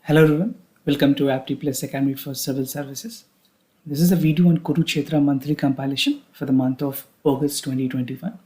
Hello everyone, welcome to Apti Plus Academy for Civil Services. This is a video on Kurukshetra monthly compilation for the month of August 2021.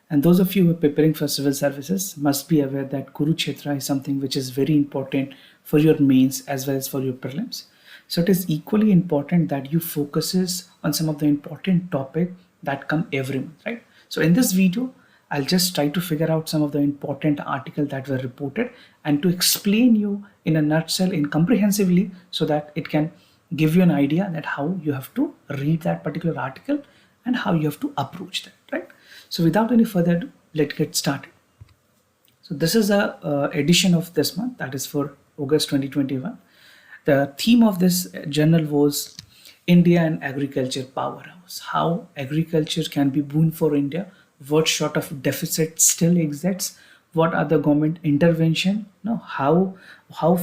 And those of you who are preparing for civil services must be aware that Kurukshetra is something which is very important for your mains as well as for your prelims. So it is equally important that you focuses on some of the important topic that come every month, right? So in this video, I'll just try to figure out some of the important articles that were reported and to explain you in a nutshell in comprehensively so that it can give you an idea that how you have to read that particular article and how you have to approach that, right? So without any further ado, let's get started. So this is a edition of this month, that is for August 2021. The theme of this journal was India and Agriculture Powerhouse. How agriculture can be boon for India, what sort of deficit still exists, what are the government intervention, how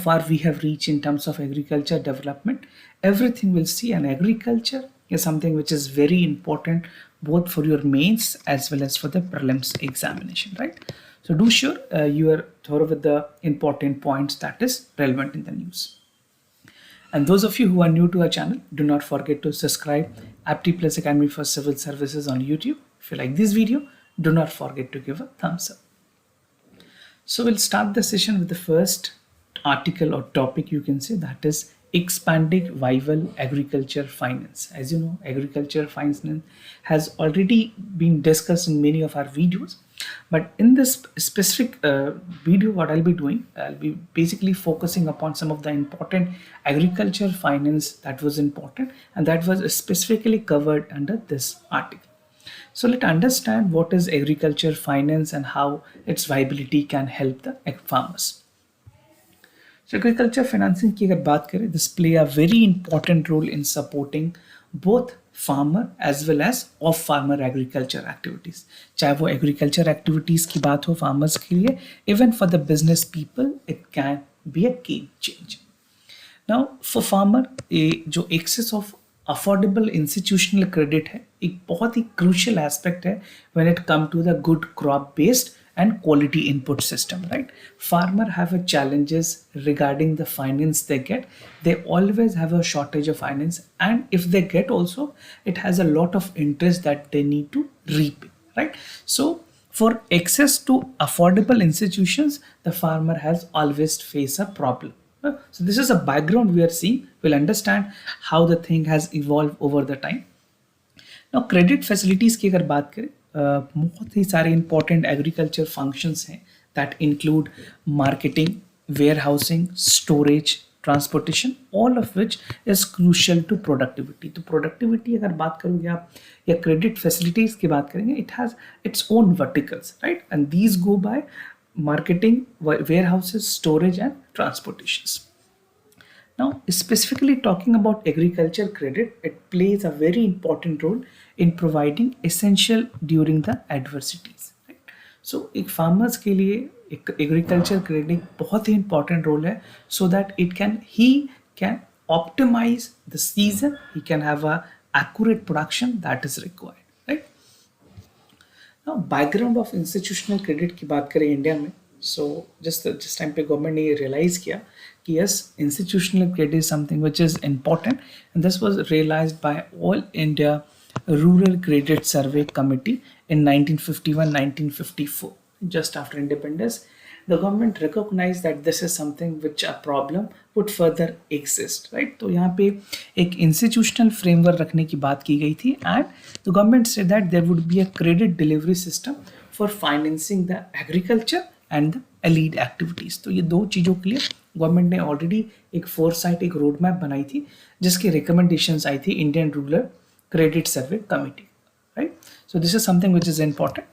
far we have reached in terms of agriculture development. Everything we'll see, and agriculture is something which is very important both for your mains as well as for the prelims examination, right? So do sure you are thorough with the important points that is relevant in the news. And those of you who are new to our channel, do not forget to subscribe Apti Plus Academy for Civil Services on YouTube. If you like this video, do not forget to give a thumbs up. So we'll start the session with the first article or topic, you can say, that is expanding viable agriculture finance. As you know, agriculture finance has already been discussed in many of our videos. But in this specific video, what I'll be doing, I'll be basically focusing upon some of the important agriculture finance that was important and that was specifically covered under this article. So let's understand what is agriculture finance and how its viability can help the farmers. So agriculture financing की अगर बात करें, this play a very important role in supporting both farmer as well as off farmer agriculture activities. चाहे वो agriculture activities की बात हो farmers के लिए, even for the business people, it can be a game changer. Now for farmer, जो access of affordable institutional credit है एक बहुत ही crucial aspect है when it come to the good crop based and quality input system, right? Farmer have a challenges regarding the finance they get. They always have a shortage of finance, and if they get also, it has a lot of interest that they need to repay, right? So for access to affordable institutions, the farmer has always faced a problem. So this is a background we are seeing. We'll understand how the thing has evolved over the time. Now credit facilities की अगर बात करें, बहुत ही सारे important agriculture functions हैं that include marketing, warehousing, storage, transportation, all of which is crucial to productivity. तो productivity अगर बात करोगे आप या credit facilities की बात करेंगे, it has its own verticals, right? And these go by marketing, warehouses, storage and transportations. Now, specifically talking about agriculture credit, it plays a very important role in providing essential during the adversities. Right? So, एक farmers के लिए एक agriculture credit बहुत ही important role है, so that he can optimize the season, he can have a accurate production that is required. Right? Now, background of institutional credit की बात करें India में, so just time पे गवर्नमेंट ने ये realise किया कि yes, institutional credit is something which is important, and this was realized by All India Rural Credit Survey Committee in 1951-1954. Just after independence, the government recognized that this is something which a problem would further exist, right? तो यहाँ पे एक institutional framework रखने की बात की गई थी, and the government said that there would be a credit delivery system for financing the agriculture and the allied activities. तो ये दो चीज़ों के लिए गवर्नमेंट ने ऑलरेडी एक फोरसाइट, एक रोड मैप बनाई थी जिसकी रिकमेंडेशंस आई थी Indian rural credit survey committee, right? So this is something which is important.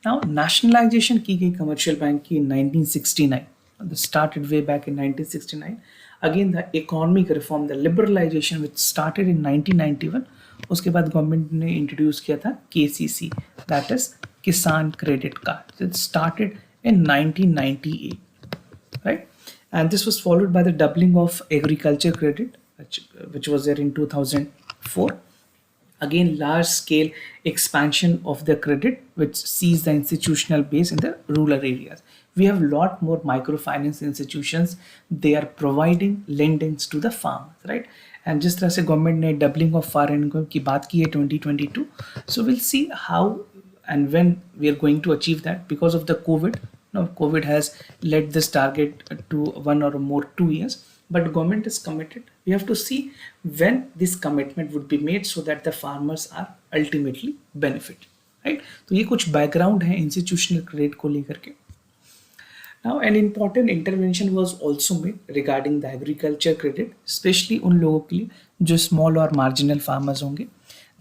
Now nationalisation की गई कमर्शियल बैंक की 1969, started way back in 1969. Again the economic reform, the liberalization which started in 1991. उसके बाद government ने introduce किया था KCC, that is किसान credit card. It started in 1998, right? And this was followed by the doubling of agriculture credit, which was there in 2004. Again, large scale expansion of the credit, which sees the institutional base in the rural areas. we have lot more microfinance institutions. They are providing lendings to the farmers, right? And जिस तरह से government ने doubling of foreign income की बात की है 2022, so we'll see how and when we are going to achieve that. Because of the COVID, now COVID has led this target to 1 or more 2 years, but government is committed. We have to see when this commitment would be made so that the farmers are ultimately benefit, right? तो ये कुछ background है institutional credit को लेकर के. Now, an important intervention was also made regarding the agriculture credit, especially उन लोगों के लिए जो small और marginal farmers होंगे,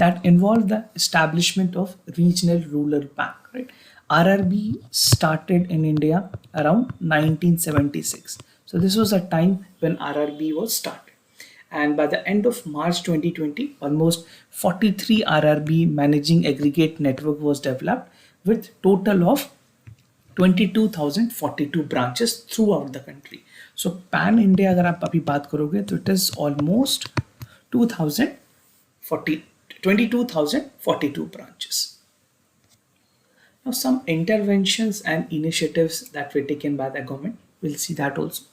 that involved the establishment of regional rural bank, right? RRB started in India around 1976. So this was a time when RRB was started. And by the end of March 2020, almost 43 RRB managing aggregate network was developed with total of 22,042 branches throughout the country. So pan India अगर आप अभी बात करोगे तो it is almost 22,042 branches. Now some interventions and initiatives that were taken by the government, we'll see that also.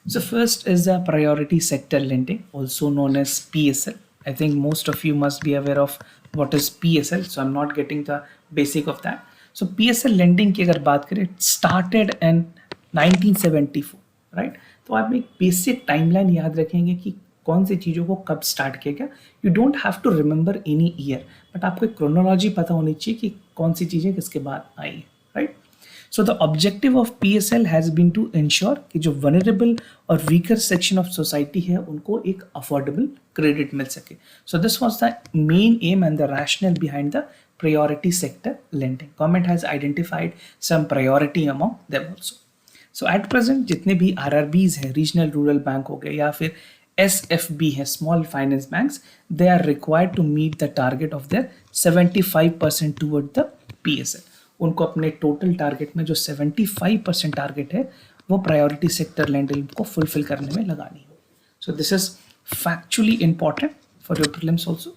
So first is the priority sector lending, also known as PSL. I think most of you must be aware of what is PSL, so I'm not getting the basic of that. So PSL lending की अगर बात करें, it started in 1974, right? तो आप एक basic timeline याद रखेंगे कि कौन सी चीज़ों को कब स्टार्ट किया गया. You don't have to remember any year, but आपको एक क्रोनोलॉजी पता होनी चाहिए कि कौन सी चीज़ें किसके बाद आई, right? So the objective of PSL has been to ensure कि जो vulnerable और weaker section of society है उनको एक affordable credit मिल सके. So this was the main aim and the rationale behind the priority sector lending. Government has identified some priority among them also. So at present जितने भी RRBs हैं, regional rural bank हो गए या फिर SFB है, small finance banks, they are required to meet the target of their 75% toward the PSL. उनको अपने टोटल टारगेट में जो 75% टारगेट है वो प्रायोरिटी सेक्टर लैंडिंग को फुलफिल करने में लगानी है. So this is factually important for your prelims also.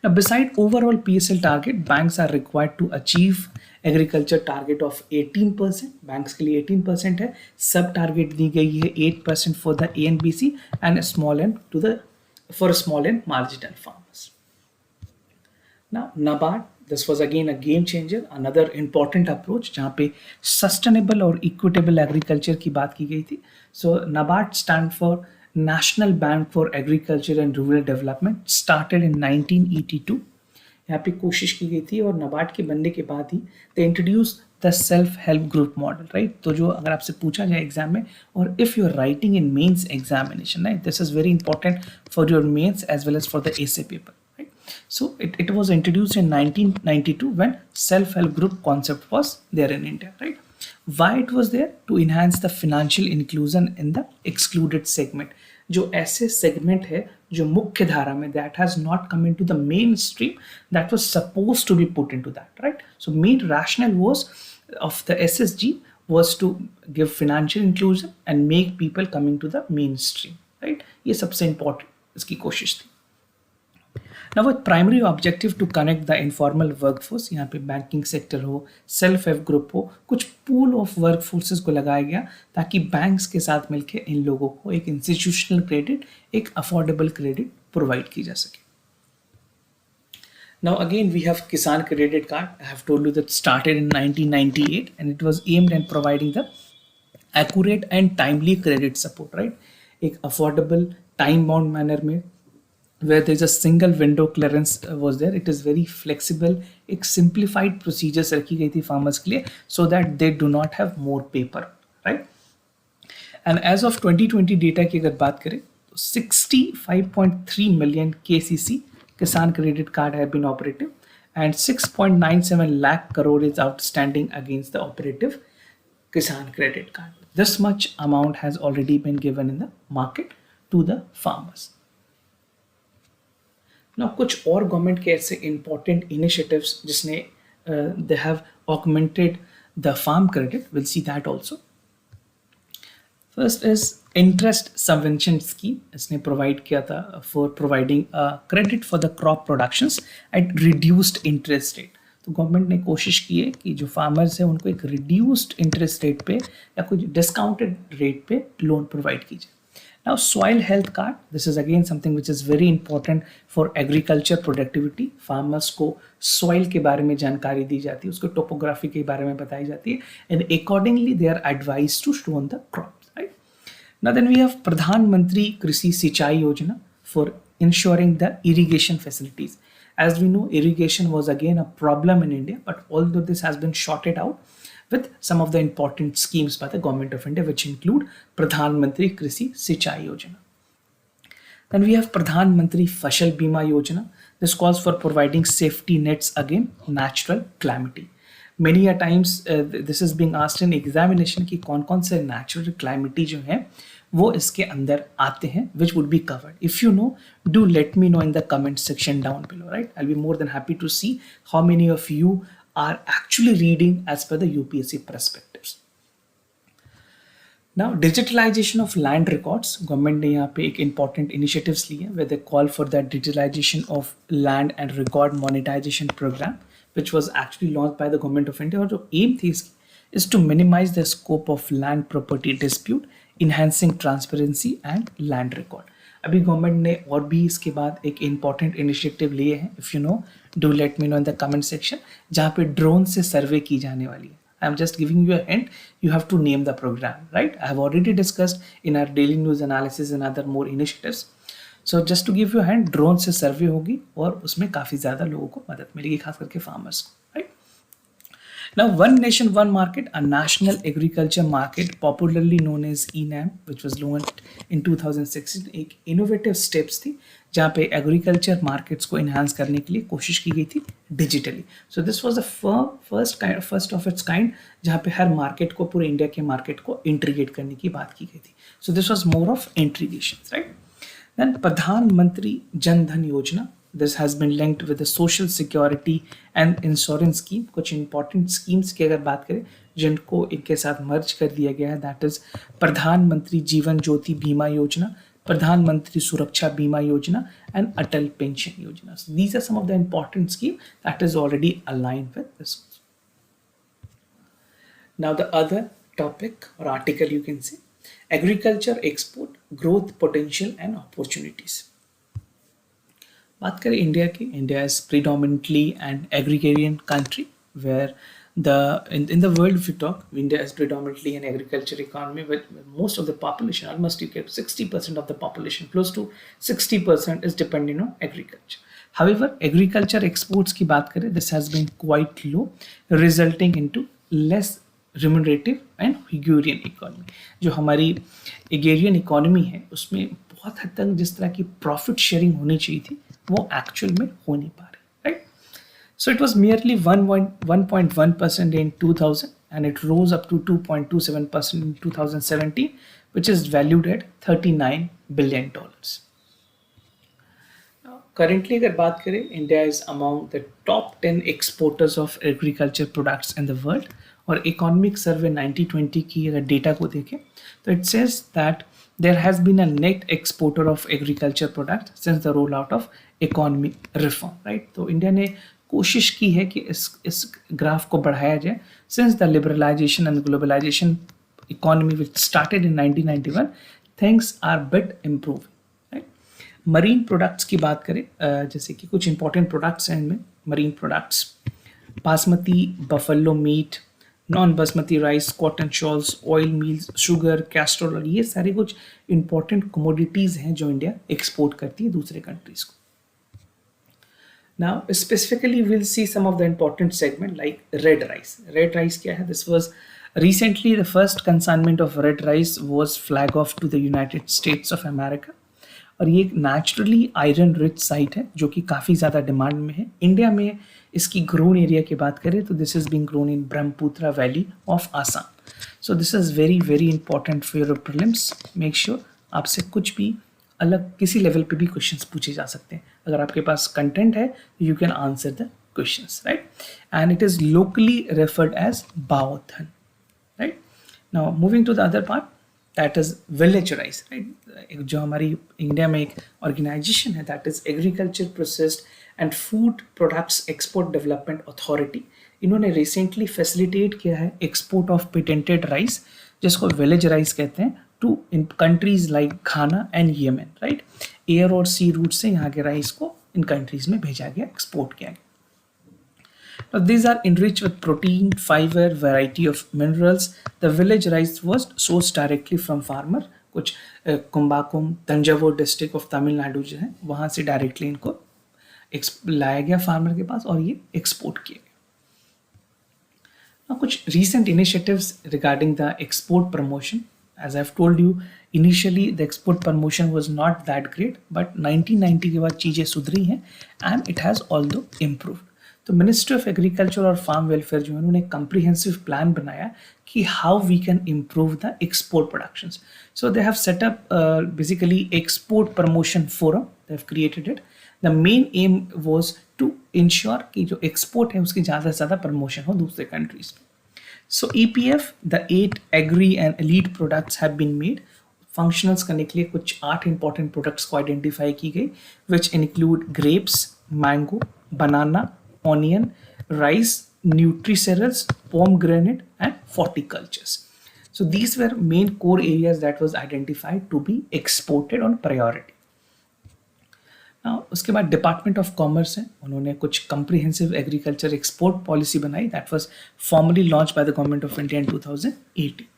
Now beside overall PSL target, banks are required to achieve agriculture target of 18%. Banks के लिए 18% है. सब टारगेट दी गई है 8% for the ANBC and small and to the for small and marginal farmers. Now NABARD, this was again a game changer, another important approach जहाँ पे sustainable और equitable agriculture की बात की गई थी. सो NABARD stand for national bank for agriculture and rural development, started in 1982. यहाँ पे कोशिश की गई थी और NABARD के बनने के बाद ही they introduce the self help group model, right? तो जो अगर आपसे पूछा जाए एग्जाम में, और if you are writing in mains examination, right, this is very important for your mains as well as for the essay paper. So it was introduced in 1992 when self-help group concept was there in India, right? Why it was there? To enhance the financial inclusion in the excluded segment. जो ऐसे segment है जो मुख्य धारा में, that has not come into the mainstream, that was supposed to be put into that, right? So main rationale was of the SSG was to give financial inclusion and make people coming to the mainstream, right? ये सबसे important इसकी कोशिश थी. Now with primary objective to connect the informal workforce, यहाँ पे banking sector हो, self help group हो, कुछ पूल ऑफ वर्क फोर्सेज को लगाया गया ताकि बैंक्स के साथ मिलकर इन लोगों को एक इंस्टीट्यूशनल क्रेडिट, एक अफोर्डेबल क्रेडिट प्रोवाइड की जा सके. Now again we have Kisan Credit Card. I have told you that started in 1998 and it was aimed at providing the accurate and timely credit support, right? एक affordable time bound manner में, where there is a single window clearance was there. It is very flexible. एक simplified procedures रखी गई थी farmers के लिए so that they do not have more paper, right? And as of 2020 data की अगर बात करें तो 65.3 million KCC Kisan Credit Card have been operative and 6.97 lakh crore is outstanding against the operative Kisan Credit Card. This much amount has already been given in the market to the farmers. Now कुछ और government के ऐसे important initiatives जिसने they have augmented the farm credit, will see that also. First is interest subvention scheme. इसने provide किया था for providing credit for the crop productions at reduced interest rate. तो government ने कोशिश की है कि जो फार्मर्स हैं उनको एक रिड्यूस्ड इंटरेस्ट रेट पे या कुछ डिस्काउंटेड रेट पे लोन प्रोवाइड की जाए. Now, soil health card, this is again something which is very important for agriculture productivity. Farmers को soil के बारे में जानकारी दी जाती है, उसको topography के बारे में बताई जाती है, and accordingly they are advised to sow on the crops, right? Now then we have Pradhan Mantri Krishi Sinchai Yojana for ensuring the irrigation facilities. As we know, irrigation was again a problem in India, but although this has been sorted out with some of the important schemes by the government of India, which include Pradhan Mantri Krishi Sinchai Yojana. Then we have Pradhan Mantri Fashal Bima Yojana. This calls for providing safety nets against natural calamity. Many a times this is being asked in examination कि कौन-कौन से natural calamity जो है वो इसके अंदर आते हैं, which would be covered. If you know, do let me know in the comment section down below, right? I'll be more than happy to see how many of you are actually reading as per the UPSC perspectives. Now, digitalization of land records. Government ने यहाँ पे एक important initiatives लिए where they call for the digitalization of land and record monetization program, which was actually launched by the government of India. और जो aim थी इसकी is to minimize the scope of land property dispute, enhancing transparency and land record. अभी government ने और भी इसके बाद एक इम्पॉर्टेंट इनिशिएटिव लिए हैं. If you know, do let me know in the comment section, जहाँ पे ड्रोन से सर्वे की जाने वाली है. I am just giving you a hint, you have to name the program, right? I have already discussed in our daily news analysis and other more initiatives. So just to give you a hint, drone से survey होगी और उसमें काफ़ी ज़्यादा लोगों को मदद मिलेगी, खास करके फार्मर्स को, right? Now, One Nation, One Market, a national agriculture market popularly known as ENAM, which was launched in 2016, एक innovative steps थी जहाँ पे agriculture markets को enhance करने के लिए कोशिश की गई थी digitally. So this was the first of its kind जहाँ पे हर market को, पूरे इंडिया के market को integrate करने की बात की गई थी. So this was more of integration, right? Then Pradhan Mantri Jan Dhan Yojana. This has been linked with the social security and insurance scheme. कुछ important schemes की अगर बात करें जिनको इनके साथ merge कर दिया गया है, that is प्रधानमंत्री जीवन ज्योति बीमा योजना, प्रधानमंत्री सुरक्षा बीमा योजना and अटल पेंशन योजना. So these are some of the important schemes that is already aligned with this. Now the other topic or article you can say, agriculture export growth potential and opportunities. बात करें India की, India is predominantly an agrarian country where in the world, if you talk, India is predominantly an agriculture economy with most of the population, almost you get 60% of the population, close to 60% is dependent on agriculture. However, agriculture exports की बात करें, this has been quite low, resulting into less remunerative and agrarian economy. जो हमारी agrarian economy है उसमें बहुत हद तक जिस तरह की profit sharing होनी चाहिए थी वो एक्चुअल में हो नहीं पा रही, right? So it was merely 1.1% in 2000 and it rose up to 2.27% in 2017, which is valued at $39 billion. Currently अगर बात करें, India is among the top 10 exporters of agriculture products in the world. और economic survey 1920 की अगर data को देखें तो it says that there has been a net exporter of agriculture products since the rollout of economic reform, right? तो India ने कोशिश की है कि इस ग्राफ को बढ़ाया जाए. Since the liberalization and globalization economy which started in 1991, things are bit improving, right? Marine products की बात करें, जैसे कि कुछ important products हैं इनमें. Marine products, basmati buffalo meet, non basmati rice, cotton shawls, oil meals, sugar, castor oil, ये सारे कुछ इंपॉर्टेंट कमोडिटीज़ हैं जो इंडिया एक्सपोर्ट करती है दूसरे कंट्रीज को. Now specifically will see some of the important segment like red rice. Red rice क्या है? This was recently the first consignment of red rice was flag off to the United States of America. और ये एक naturally iron rich site है जो कि काफ़ी ज़्यादा डिमांड में है. इंडिया में इसकी ग्रोन एरिया की बात करें तो this is being grown in Brahmaputra valley of Assam. So this is very very important for your prelims. Make sure आपसे कुछ भी अलग किसी लेवल पे भी क्वेश्चंस पूछे जा सकते हैं. अगर आपके पास कंटेंट है you can answer the questions, right? And it is locally referred as Baodhan, right? Now moving to the other part, that is village rice, right? जो हमारी इंडिया में एक ऑर्गेनाइजेशन है that is agriculture processed and food products export development authority, इन्होंने recently facilitate किया है export of patented rice, जिसको village rice कहते हैं, to in countries like Ghana and Yemen, right. Air और सी रूट से यहाँ के राइस को इन कंट्रीज में भेजा गया, एक्सपोर्ट किया गया। Now, these are enriched with protein, fiber, variety of minerals. The village rice was sourced directly from farmer. कुछ कुंबाकुम तंजावुर डिस्ट्रिक्ट ऑफ तमिलनाडु जो है वहाँ से डायरेक्टली इनको लाया गया फार्मर के पास और ये एक्सपोर्ट किए गए। Now, कुछ recent initiatives regarding the export promotion. As I've told you, initially the export promotion was not that great, but 1990 के बाद चीज़ें सुधरी हैं and it has although improved. तो मिनिस्ट्री ऑफ एग्रीकल्चर और फार्म वेलफेयर जो है उन्होंने कंप्रीहेंसिव प्लान बनाया कि how we can improve the export productions. So they have set up basically export promotion forum, they have created it. The main aim was to ensure कि जो export है उसकी ज़्यादा से ज़्यादा प्रमोशन हो दूसरे कंट्रीज में। So EPF, the 8 agri and elite products have been made. Functionals करने के लिए कुछ 8 इंपॉर्टेंट प्रोडक्ट्स को आइडेंटिफाई की गई, which include grapes, mango, banana, onion, rice, nutricereals, pomegranate, and horticultures. So these were main core areas that was identified to be exported on priority. Now उसके बाद department of commerce है, उन्होंने कुछ comprehensive agriculture export policy बनाई that was formally launched by the government of India in 2018.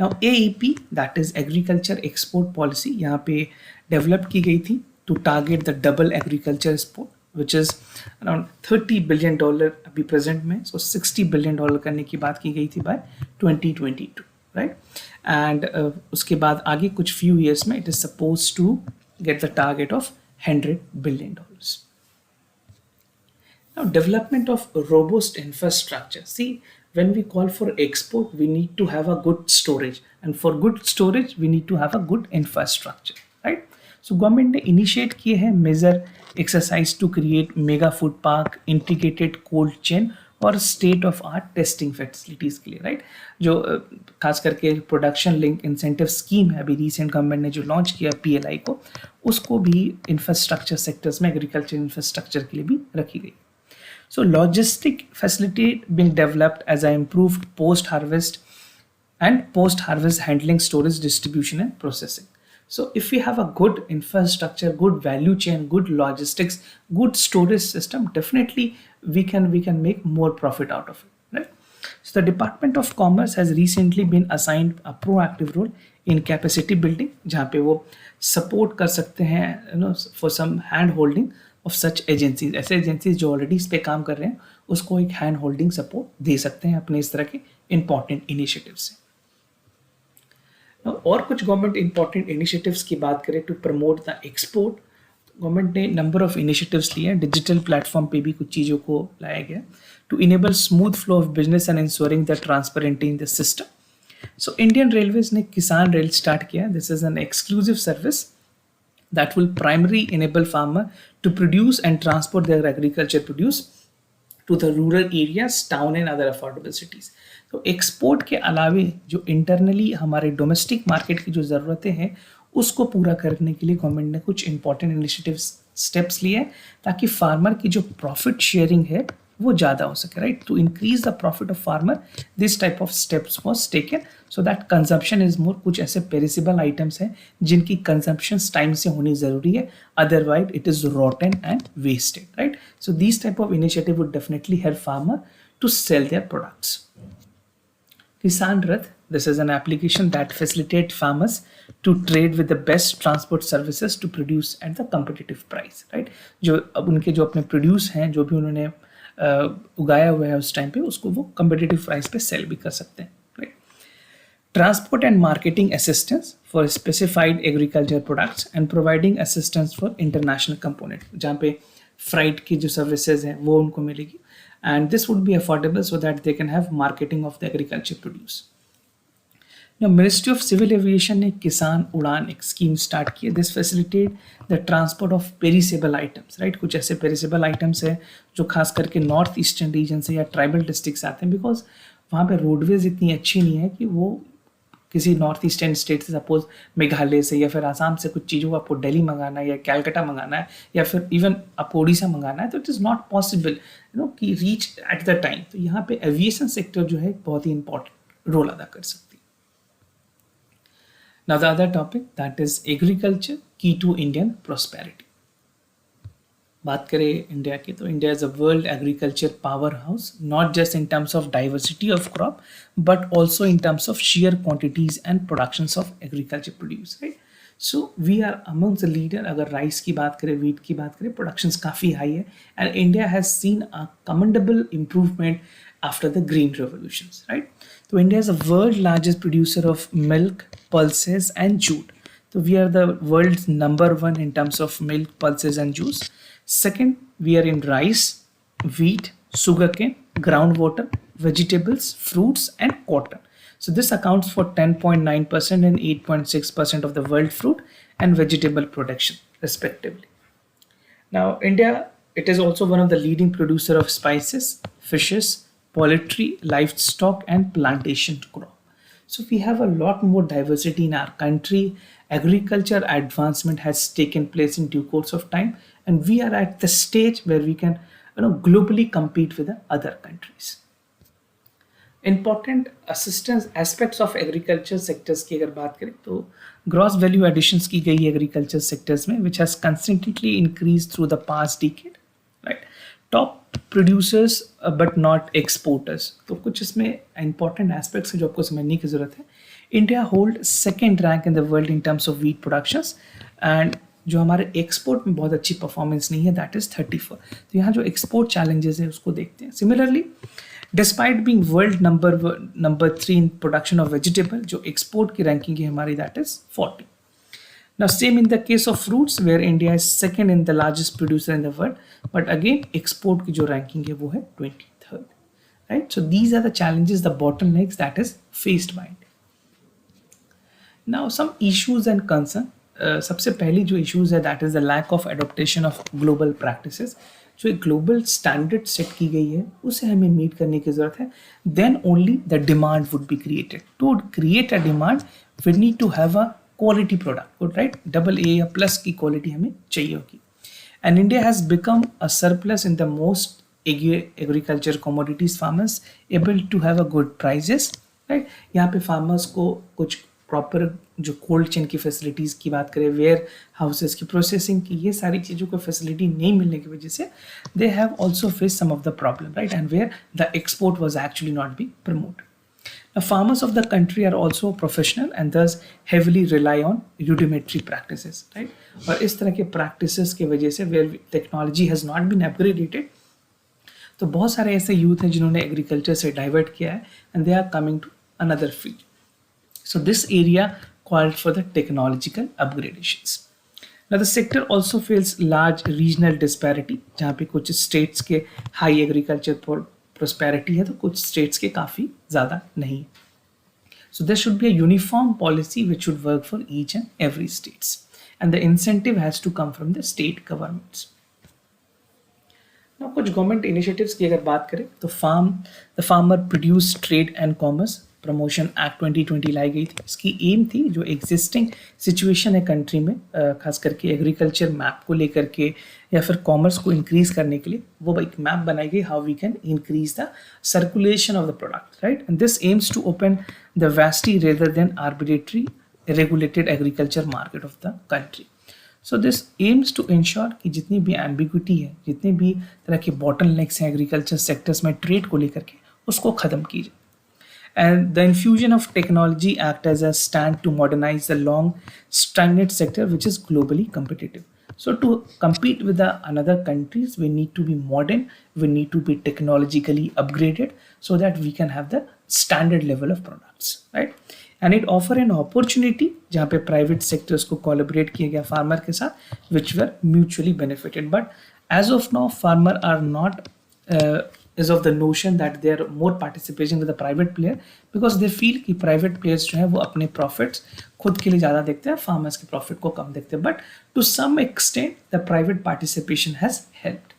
Now AEP, that is agriculture export policy, यहाँ पे develop की गई थी to target the double agriculture export, which is around $30 billion अभी present में, so $60 billion करने की बात की गई थी by 2022, right? And उसके बाद आगे कुछ few years में it is supposed to get the target of $100 billion. Now development of robust infrastructure. See, when we call for export, we need to have a good storage, and for good storage we need to have a good infrastructure, right? So government ने initiate किए हैं major exercise to create mega food park, integrated cold chain और state of art testing facilities के लिए, right. जो खास करके production link incentive scheme है अभी रिसेंट गवर्नमेंट ने जो लॉन्च किया PLI को, उसको भी इंफ्रास्ट्रक्चर सेक्टर्स में एग्रीकल्चर इंफ्रास्ट्रक्चर के लिए भी रखी गई। So logistic facility being developed as a improved post harvest handling, storage, distribution and processing. So if we have a good infrastructure, good value chain, good logistics, good storage system, definitely we can make more profit out of it, right? So the Department of Commerce has recently been assigned a proactive role in capacity building, जहाँ पे वो support कर सकते हैं, for some hand holding of such agencies. ऐसे agencies जो already इस पे काम कर रहे हैं उसको एक hand holding support दे सकते हैं अपने इस तरह के important initiatives से। और कुछ गवर्नमेंट इंपॉर्टेंट इनिशिएटिव्स की बात करें to promote the export, government ने नंबर ऑफ इनिशिएटिव्स लिए हैं। डिजिटल प्लेटफॉर्म पे भी कुछ चीज़ों को लाया गया to enable smooth flow of business and ensuring the transparency in the system. So Indian railways ने किसान रेल स्टार्ट किया। This is an exclusive service that will primary enable farmer to produce and transport their agriculture produce to the rural areas, town and other affordable cities. तो export के अलावे जो internally हमारे domestic market की जो ज़रूरतें हैं उसको पूरा करने के लिए गवर्नमेंट ने कुछ इंपॉर्टेंट इनिशिएटिव स्टेप्स लिए हैं ताकि फार्मर की जो प्रॉफिट शेयरिंग है वो ज़्यादा हो सके, right. To increase the profit of farmer this type of steps was taken so that consumption is more. कुछ ऐसे पेरिसेबल आइटम्स हैं जिनकी कंजम्पशन टाइम से होनी ज़रूरी है, otherwise it is rotten and wasted, right. So this type of initiative would definitely help farmer to sell their products. Kisan Rath, this is an application that facilitates farmers to trade with the best transport services to produce at the competitive price, right? जो अब उनके जो अपने produce हैं, जो भी उन्होंने उगाया हुआ है उस टाइम पे, उसको वो competitive प्राइस पे सेल भी कर सकते हैं, right? Transport and marketing assistance for specified agriculture products and providing assistance for international component, जहाँ पे फ्राइट की जो सर्विसेज हैं वो उनको मिलेगी, and this would be affordable so that they can have marketing of the agriculture produce. Now, Ministry of Civil Aviation ने किसान उड़ान एक स्कीम स्टार्ट की है। This facilitate the transport of perishable items, right. कुछ ऐसे पेरिसेबल आइटम्स है जो खास करके नॉर्थ ईस्टर्न रीजन से या ट्राइबल डिस्ट्रिक्ट से आते हैं, बिकॉज वहाँ पे रोडवेज इतनी अच्छी नहीं है कि वो किसी नॉर्थ ईस्टर्न स्टेट से, सपोज मेघालय से या फिर आसाम से कुछ चीज़ों को आपको दिल्ली मंगाना है या कैलकाटा मंगाना है या फिर इवन आपको उड़ीसा मंगाना है, तो इट इज़ नॉट पॉसिबल कि रीच एट द टाइम। तो यहाँ पे एविएशन सेक्टर जो है बहुत ही इंपॉर्टेंट रोल अदा कर सकती है। Now the other topic that is agriculture की टू इंडियन प्रॉस्पेरिटी। बात करें इंडिया की, तो India is a world agriculture power house, not just in terms of diversity of crop but also in terms of share quantities and productions of agriculture produce, right. So we are amongst the leader. अगर rice की बात करें, wheat की बात करें, productions काफ़ी high है and India has seen a commendable improvement after the green revolutions, right. तो India is a world largest producer of milk, pulses and jute. So we are the world's number one in terms of milk, pulses and juice. Second, we are in rice, wheat, sugarcane, groundwater, vegetables, fruits and cotton. So this accounts for 10.9% and 8.6% of the world fruit and vegetable production respectively. Now India, it is also one of the leading producer of spices, fishes, poultry, livestock and plantation crop. So we have a lot more diversity in our country. Agriculture advancement has taken place in due course of time, and we are at the stage where we can globally compete with the other countries. Important assistance aspects of agriculture sectors की अगर बात करें तो gross value additions की गई agriculture sectors में, which has constantly increased through the past decade, right? Top producers but not exporters. तो कुछ इसमें important aspects हैं जो आपको समझने की जरूरत है. India hold second rank in the world in terms of wheat productions, and जो हमारे एक्सपोर्ट में बहुत अच्छी परफॉर्मेंस नहीं है, दैट इज 34. तो यहाँ जो एक्सपोर्ट चैलेंजेस है उसको देखते हैं. Similarly, despite being world number 3 in production of vegetable, जो एक्सपोर्ट की रैंकिंग है हमारी, that is 40. Now same in the case of fruits where India is second in the largest producer in the world, but again export की जो ranking है वो है 23rd, right? So these are the challenges, the bottlenecks that is faced by India. Now some issues and concern. सबसे पहली जो issues है that is the lack of adaptation of global practices. जो एक global standard set की गई है उसे हमें meet करने की जरूरत है. Then only the demand would be created. To create a demand, we need to have a quality product, right? AA या plus की quality हमें चाहिए होगी. And India has become a surplus in the most agriculture commodities. Farmers able to have a good prices, right? यहाँ पे farmers को कुछ proper जो cold chain की facilities की बात करें, warehouses की processing की, ये सारी चीज़ों को facility नहीं मिलने की वजह से they have also faced some of the problem, right? And where the export was actually not being promoted. Now, farmers of the country are also professional and thus heavily rely on rudimentary practices, right? और इस तरह के practices की वजह से where technology has not been upgraded, तो बहुत सारे ऐसे youth हैं जिन्होंने agriculture से divert किया है and they are coming to another field. So this area called for the technological upgradations. Now the sector also faces large regional disparity, जहाँ पे कुछ states के high agriculture prosperity है तो कुछ states के काफ़ी ज़्यादा नहीं. So there should be a uniform policy which should work for each and every states, and the incentive has to come from the state governments. Now कुछ government initiatives की अगर बात करें तो the Farmer Produce Trade and Commerce promotion act 2020 लाई गई थी. इसकी M थी जो एग्जिस्टिंग सिचुएशन है कंट्री में, खास करके एग्रीकल्चर मैप को लेकर के या फिर कॉमर्स को इंक्रीज करने के लिए, वो एक मैप बनाई गई, how we can increase the circulation of the product, right? And this aims to open the vastly rather than arbitrary regulated agriculture market of the country. So this aims to ensure कि जितनी भी ambiguity है, जितने भी तरह के bottlenecks हैं agriculture sectors में ट्रेड को लेकर के, उसको ख़त्म कीजिए. And the infusion of technology act as a stand to modernize the long stagnant sector which is globally competitive. So to compete with the another countries, we need to be modern, we need to be technologically upgraded so that we can have the standard level of products, right? And it offer an opportunity जहाँ पे private sectors को collaborate किया गया farmer के साथ, which were mutually benefited. But as of now, farmer are not is of the notion that they are more participation with the private player because they feel कि private players जो है वो अपने profits खुद के लिए ज़्यादा देखते हैं, farmers के profit को कम देखते हैं. But to some extent the private participation has helped.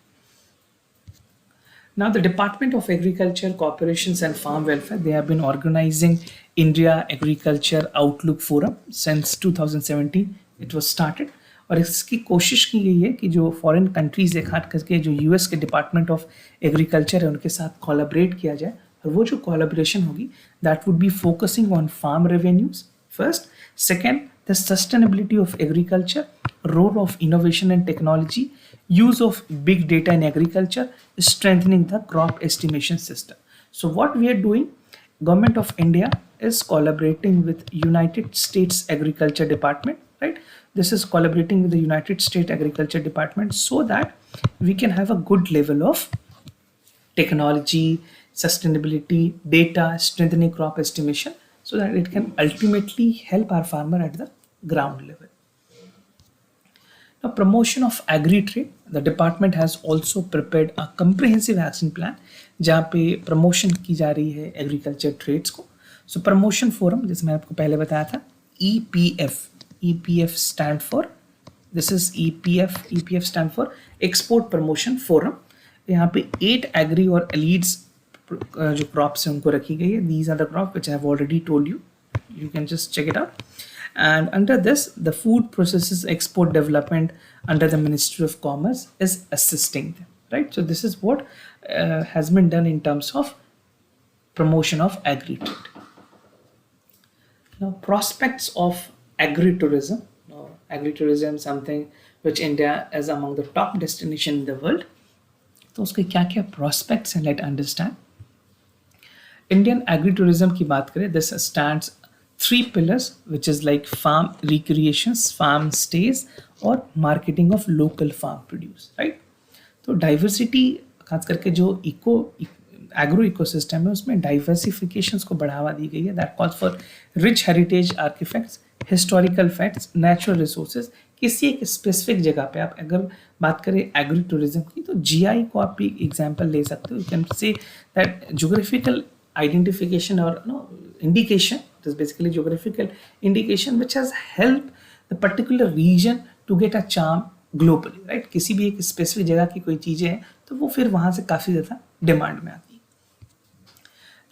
Now, the Department of Agriculture, Corporations and Farm Welfare, they have been organizing India Agriculture Outlook Forum since 2017. It was started. और इसकी कोशिश की गई है कि जो फॉरेन कंट्रीज है, खास करके जो यूएस के डिपार्टमेंट ऑफ एग्रीकल्चर है, उनके साथ कोलैबोरेट किया जाए. और वो जो कोलैबोरेशन होगी, that would be focusing on farm revenues first. Second, the sustainability of agriculture, role of innovation and technology, use of big data in agriculture, strengthening the crop estimation system. So what we are doing, Government of India is collaborating with United States Agriculture Department, right? This is collaborating with the United States Agriculture Department so that we can have a good level of technology, sustainability, data, strengthening crop estimation, so that it can ultimately help our farmer at the ground level. Now, promotion of agri-trade, the department has also prepared a comprehensive action plan जहाँ पे promotion की जा रही है agriculture trades को. So promotion forum, जैसे मैं आपको पहले बताया था, EPF stand for, this is EPF stand for Export Promotion Forum. यहाँ पे 8 agri और elites जो crops हैं उनको रखी गई है. These are the crops which I have already told you. You can just check it out. And under this, the Food Processes Export Development under the Ministry of Commerce is assisting them, right? So this is what has been done in terms of promotion of agri-trade. Now, prospects of agri-tourism. Now, agri-tourism, something which India is among the top destination in the world. तो उसके क्या-क्या prospects हैं, let's understand. Indian agri-tourism की बात करें, this stands 3 pillars, which is like farm recreations, farm stays और marketing of local farm produce, right? तो diversity, खास करके जो agro ecosystem है, उसमें diversifications को बढ़ावा दी गई है. That calls for rich heritage artifacts, historical facts, natural resources. किसी एक specific जगह पे आप अगर बात करें agri tourism की, तो GI को आप एक example ले सकते हो. You can say that geographical identification or indication, it is basically geographical indication which has helped the particular region to get a charm globally, right? किसी भी एक specific जगह की कोई चीजें हैं तो वो फिर वहां से काफी ज्यादा डिमांड में आती है.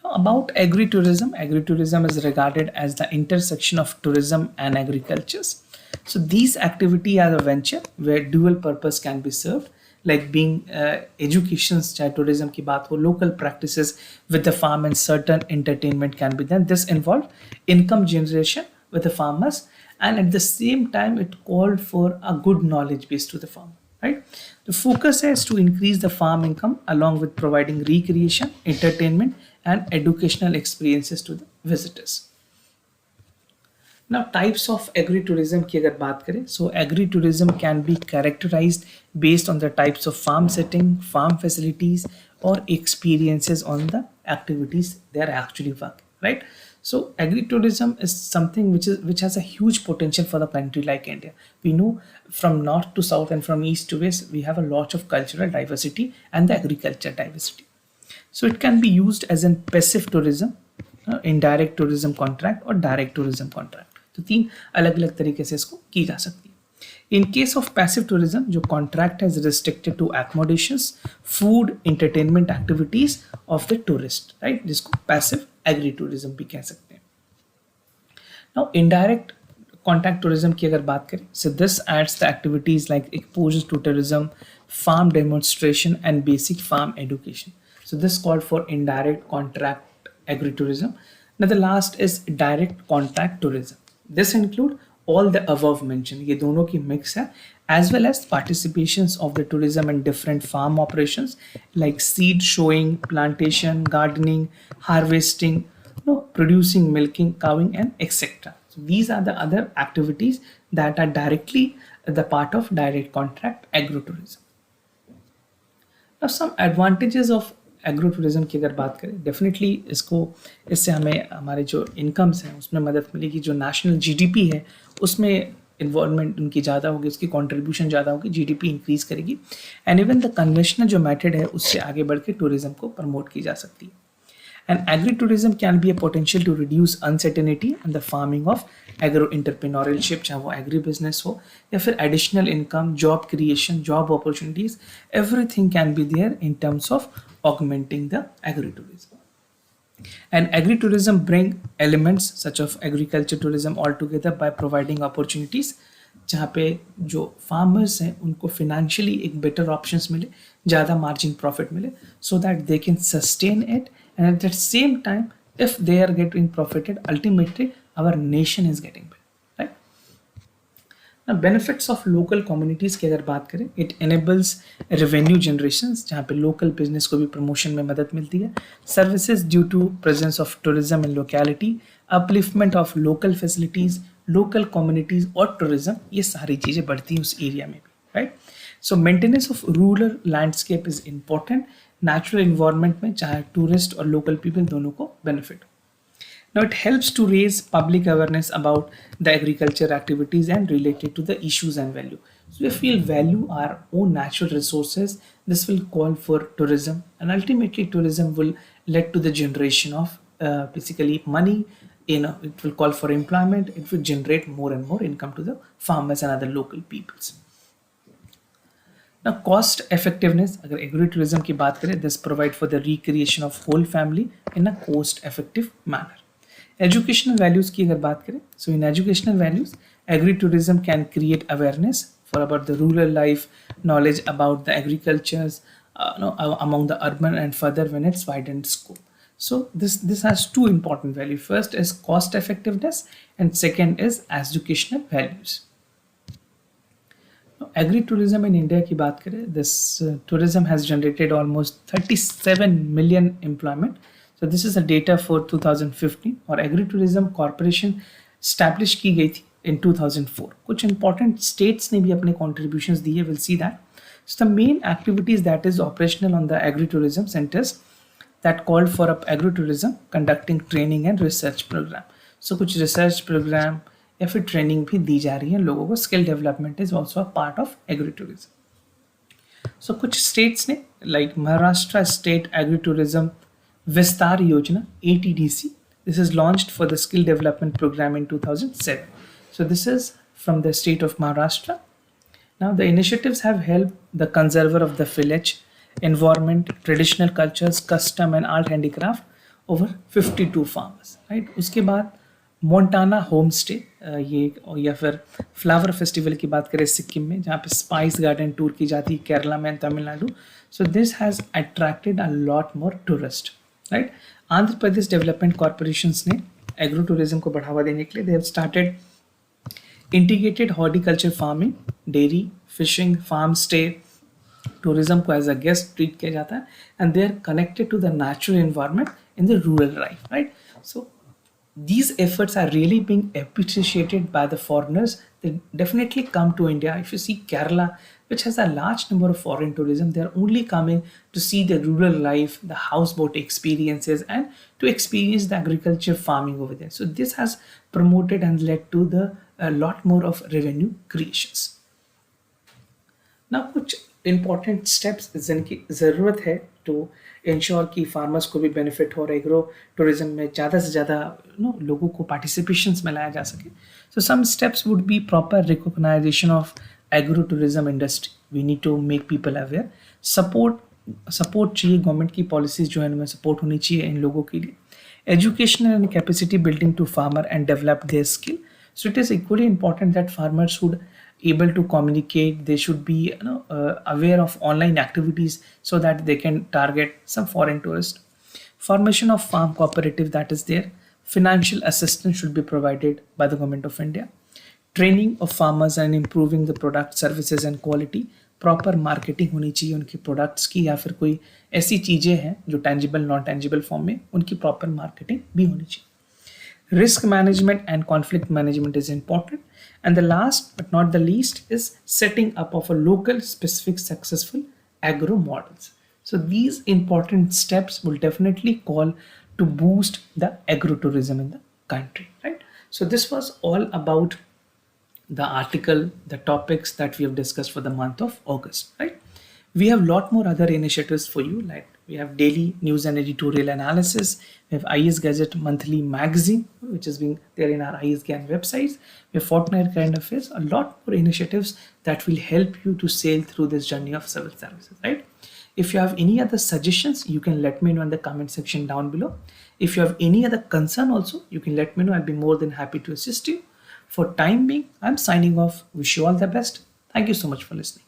Now, about agri-tourism is regarded as the intersection of tourism and agriculture. So these activities are a venture where dual purpose can be served, like being education, चाहे tourism की बात हो, local practices with the farm and certain entertainment can be done. This involved income generation with the farmers, and at the same time it called for a good knowledge base to the farmer, right? The focus is to increase the farm income along with providing recreation, entertainment and educational experiences to the visitors. Now, types of agri-tourism की अगर बात करें, so agri-tourism can be characterized based on the types of farm setting, farm facilities, or experiences on the activities they are actually working, right? So agri-tourism is something which has a huge potential for the country like India. We know from north to south and from east to west, we have a lot of cultural diversity and the agriculture diversity. So it can be used as in passive tourism, indirect tourism contract or direct tourism contract. तो 3 अलग अलग तरीके से इसको की जा सकती है. In case of passive tourism, जो contract is restricted to accommodations, food, entertainment activities of the tourist, right? जिसको passive agri-tourism भी कह सकते हैं. Now, indirect contact tourism की अगर बात करें, so this adds the activities like exposure to tourism, farm demonstration and basic farm education. So this called for indirect contract agri-tourism. Now the last is direct contact tourism. This include all the above mentioned, ये दोनों की mix है, as well as participations of the tourism in different farm operations like seed showing, plantation, gardening, harvesting, producing, milking, cowing and etc. So these are the other activities that are directly the part of direct contract agro-tourism. Now some advantages of agro-tourism की अगर बात करें, definitely इससे हमें हमारे जो incomes हैं उसमें मदद मिलेगी. जो नेशनल जीडीपी है उसमें इन्वॉल्वमेंट उनकी ज़्यादा होगी, उसकी कंट्रीब्यूशन ज़्यादा होगी, जीडीपी इंक्रीज करेगी. एंड इवन द कन्वेंशनल जो मेथड है उससे आगे बढ़ के टूरिज्म को प्रमोट की जा सकती है. And agritourism can be a potential to reduce uncertainty and the farming of agro entrepreneurship, चाहे वो एग्री बिजनेस हो या फिर additional income, job creation, job opportunities, everything can be there in terms of augmenting the agri-tourism. And agri-tourism bring elements such of agriculture tourism all together by providing opportunities जहाँ पे जो farmers हैं उनको financially एक better options मिले, ज़्यादा margin profit मिले, so that they can sustain it, and at the same time if they are getting profited, ultimately our nation is getting better, right? Now, benefits of local communities की अगर बात करें, it enables revenue generations जहाँ पे local business को भी promotion में मदद मिलती है, services due to presence of tourism in locality, upliftment of local facilities, local communities और tourism, ये सारी चीजें बढ़ती हैं उस area में भी, right? So maintenance of rural landscape is important. Natural environment में चाहे tourist और local people दोनों को benefit. Now it helps to raise public awareness about the agriculture activities and related to the issues and value. So if we value our own natural resources, this will call for tourism, and ultimately tourism will lead to the generation of basically money. It will call for employment. It will generate more and more income to the farmers and other local peoples. Now cost effectiveness, अगर agri-tourism की बात करें, this provide for the recreation of whole family in a cost effective manner. Educational values की अगर बात करें, so in educational values, agri-tourism can create awareness for about the rural life, knowledge about the agricultures among the urban and further when it's widened scope. So this has two important values. First is cost effectiveness and second is educational values. Now, agri-tourism in India की बात करें, this tourism has generated almost 37 million employment. So this is the data for 2015 और agri-tourism corporation established की गई थी in 2004. कुछ important states ने भी अपने contributions दिए, we'll see that. So the main activities that is operational on the agri-tourism centers that called for agri-tourism conducting training and research program. So कुछ research program या फिर training भी दी जा रही है लोगों को. Skill development is also a part of agri-tourism. So कुछ states ने like Maharashtra State Agri-Tourism Vistar YOJNA ATDC. This is launched for the skill development program in 2007. So this is from the state of Maharashtra. Now the initiatives have helped the conserver of the village, environment, traditional cultures, custom and art handicraft over 52 farmers. Right? उसके बाद Montana home stay ये या फिर flower festival की बात करें सिक्किम में जहाँ पे स्पाइस गार्डन टूर की जाती है केरला में Tamil Nadu. So this has attracted a lot more tourist. Right. Andhra Pradesh development corporations ने एग्रो टूरिज्म को बढ़ावा देने के लिए they have started integrated horticulture farming, dairy, fishing, farm stay, tourism को एज अ गेस्ट ट्रीट किया जाता है and they are connected to the natural environment in the rural life. Right. So these efforts are really being appreciated by the foreigners. They definitely come to India. If you see Kerala, which has a large number of foreign tourism, they are only coming to see the rural life, the houseboat experiences, and to experience the agriculture farming over there. So this has promoted and led to the a lot more of revenue creations. Now कुछ important steps जिनकी ज़रूरत है to ensure कि farmers को भी benefit हो और agro tourism में ज़्यादा से ज़्यादा लोगों को participations में लाया जा सके. So some steps would be proper recognition of agro tourism industry. We need to make people aware. Support चाहिए गवर्नमेंट की policies जो है उनमें support होनी चाहिए इन लोगों के लिए. Educational and capacity building to farmer and develop their skill. So it is equally important that farmers should able to communicate. They should be aware of online activities so that they can target some foreign tourists. Formation of farm cooperative that is there. Financial assistance should be provided by the government of India. Training of farmers and improving the product, services and quality. Proper marketing होनी चाहिए उनकी products की या फिर कोई ऐसी चीज़ें हैं जो tangible, non tangible form में उनकी proper marketing भी होनी चाहिए. Risk management and conflict management is important. And the last but not the least is setting up of a local specific successful agro models. So these important steps will definitely call to boost the agro-tourism in the country, right? So this was all about the article, the topics that we have discussed for the month of August, right? We have a lot more other initiatives for you, like we have daily news and editorial analysis. We have IAS Gazette monthly magazine, which is being there in our IAS GYAN websites. We have fortnight current affairs, a lot more initiatives that will help you to sail through this journey of civil services, right? If you have any other suggestions, you can let me know in the comment section down below. If you have any other concern also, you can let me know. I'll be more than happy to assist you. For time being, I'm signing off. Wish you all the best. Thank you so much for listening.